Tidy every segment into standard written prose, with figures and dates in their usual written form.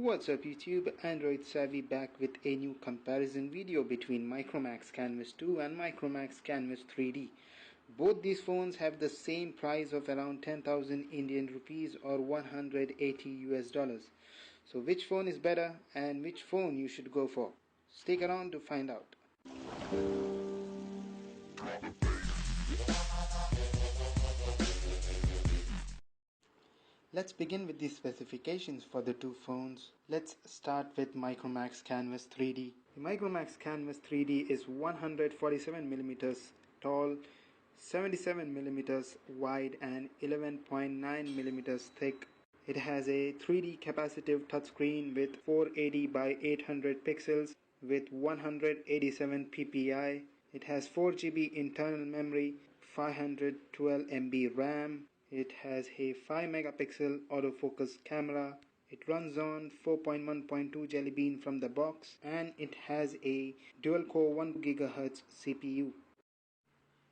What's up YouTube, Android Savvy back with a new comparison video between Micromax Canvas 2 and Micromax Canvas 3D. Both these phones have the same price of around 10,000 Indian rupees or 180 US dollars. So which phone is better and which phone you should go for? Stick around to find out. Let's begin with the specifications for the two phones. Let's start with Micromax Canvas 3D. The Micromax Canvas 3D is 147mm tall, 77mm wide and 11.9mm thick. It has a 3D capacitive touchscreen with 480 by 800 pixels with 187 ppi. It has 4GB internal memory, 512 MB RAM. It has a 5 megapixel autofocus camera. It runs on 4.1.2 Jelly Bean from the box, and it has a dual core 1 GHz CPU.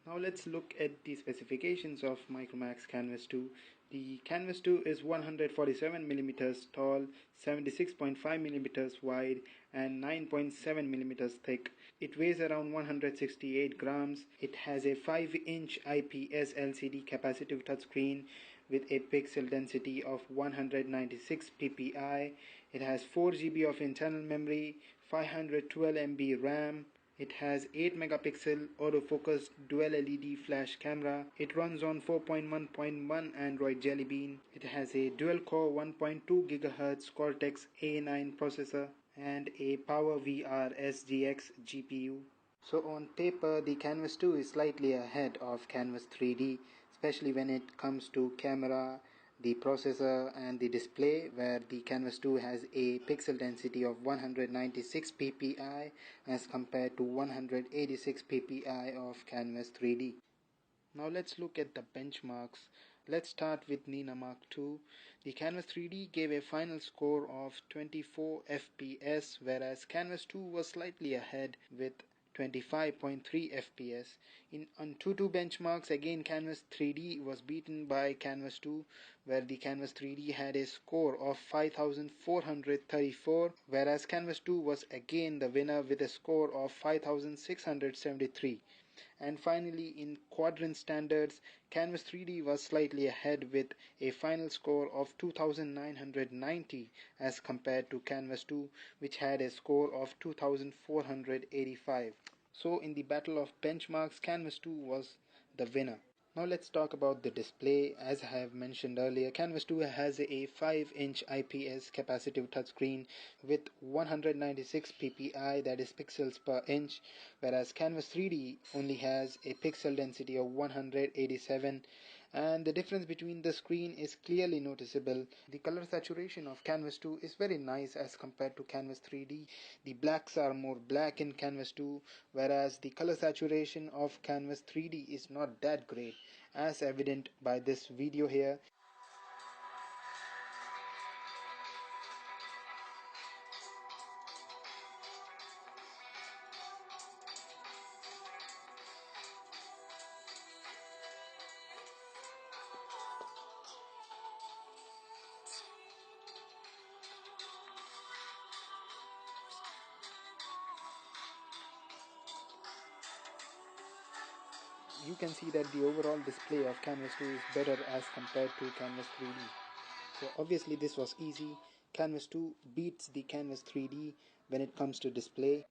Now let's look at the specifications of Micromax Canvas 2. The Canvas 2 is 147mm tall, 76.5mm wide and 9.7mm thick. It weighs around 168 grams. It has a 5-inch IPS LCD capacitive touchscreen with a pixel density of 196 ppi. It has 4GB of internal memory, 512 MB RAM. It has 8 megapixel autofocus dual LED flash camera. It runs on 4.1.1 Android Jelly Bean. It has a dual core 1.2 GHz Cortex A9 processor and a PowerVR SGX GPU. So on paper, the Canvas 2 is slightly ahead of Canvas 3D, especially when it comes to camera, the processor and the display, where the Canvas 2 has a pixel density of 196 ppi as compared to 186 ppi of Canvas 3D. Now let's look at the benchmarks. Let's start with Nina Mark II. The Canvas 3D gave a final score of 24 FPS, whereas Canvas 2 was slightly ahead with 25.3 FPS. In Antutu benchmarks, again Canvas 3D was beaten by Canvas 2, where the Canvas 3D had a score of 5434, whereas Canvas 2 was again the winner with a score of 5673. And finally, in quadrant standards, Canvas 3D was slightly ahead with a final score of 2990 as compared to Canvas 2, which had a score of 2485. So in the battle of benchmarks, Canvas 2 was the winner. Now let's talk about the display. As I have mentioned earlier, Canvas 2 has a 5-inch IPS capacitive touchscreen with 196 ppi, that is pixels per inch, whereas Canvas 3D only has a pixel density of 187, and the difference between the screen is clearly noticeable. The color saturation of Canvas 2 is very nice as compared to Canvas 3D. The blacks are more black in Canvas 2, whereas the color saturation of Canvas 3D is not that great, as evident by this video here. You can see that the overall display of Canvas 2 is better as compared to Canvas 3D. So obviously this was easy. Canvas 2 beats the Canvas 3D when it comes to display.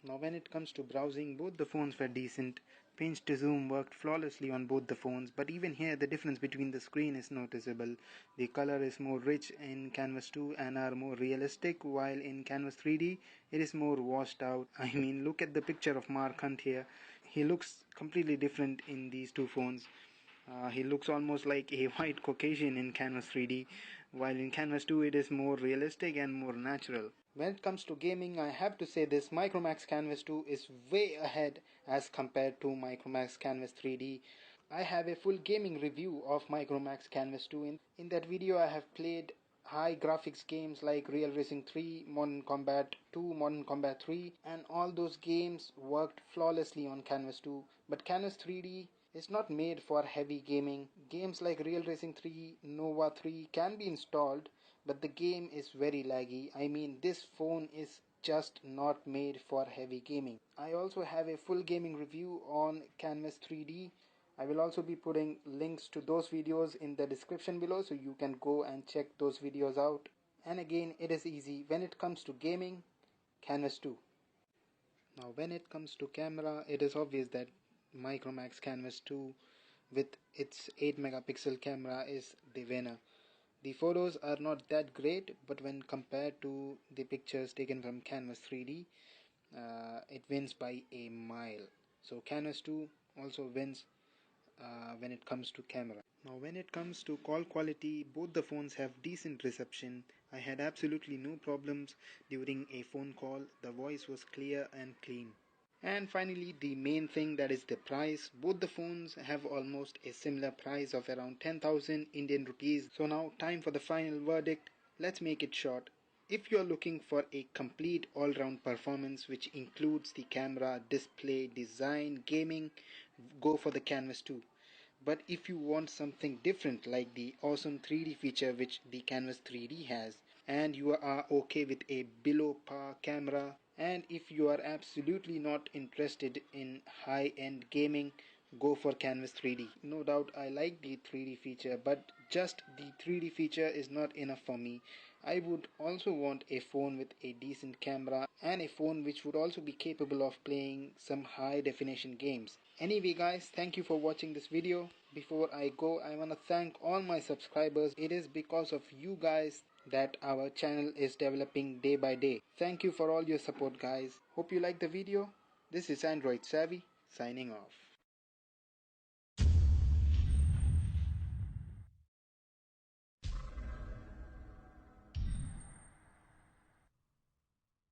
Now when it comes to browsing, both the phones were decent. Pinch to zoom worked flawlessly on both the phones, but even here the difference between the screen is noticeable. The color is more rich in Canvas 2 and are more realistic, while in Canvas 3D it is more washed out. I mean, look at the picture of Mark Hunt here. He looks completely different in these two phones. He looks almost like a white Caucasian in Canvas 3D, while in Canvas 2 it is more realistic and more natural. When it comes to gaming, I have to say this: Micromax Canvas 2 is way ahead as compared to Micromax Canvas 3D. I have a full gaming review of Micromax Canvas 2. In that video I have played high graphics games like Real Racing 3, Modern Combat 2, Modern Combat 3, and all those games worked flawlessly on Canvas 2. But Canvas 3D is not made for heavy gaming. Games like Real Racing 3, Nova 3 can be installed, but the game is very laggy. I mean, this phone is just not made for heavy gaming. I also have a full gaming review on Canvas 3D. I will also be putting links to those videos in the description below, so you can go and check those videos out. And again, it is easy. When it comes to gaming, Canvas 2. Now when it comes to camera, it is obvious that Micromax Canvas 2 with its 8 megapixel camera is the winner. The photos are not that great, but when compared to the pictures taken from Canvas 3D, it wins by a mile. So Canvas 2 also wins when it comes to camera. Now when it comes to call quality, both the phones have decent reception. I had absolutely no problems during a phone call. The voice was clear and clean. And finally, the main thing, that is the price. Both the phones have almost a similar price of around 10,000 Indian rupees. So now time for the final verdict. Let's make it short. If you are looking for a complete all-round performance which includes the camera, display, design, gaming, go for the Canvas 2. But if you want something different like the awesome 3D feature which the Canvas 3D has, and you are okay with a below par camera, and if you are absolutely not interested in high-end gaming, go for Canvas 3D. No doubt I like the 3D feature, but just the 3D feature is not enough for me. I would also want a phone with a decent camera and a phone which would also be capable of playing some high definition games. Anyway guys, thank you for watching this video. Before I go, I want to thank all my subscribers. It is because of you guys that our channel is developing day by day. Thank you for all your support guys. Hope you like the video. This is Android Savvy signing off.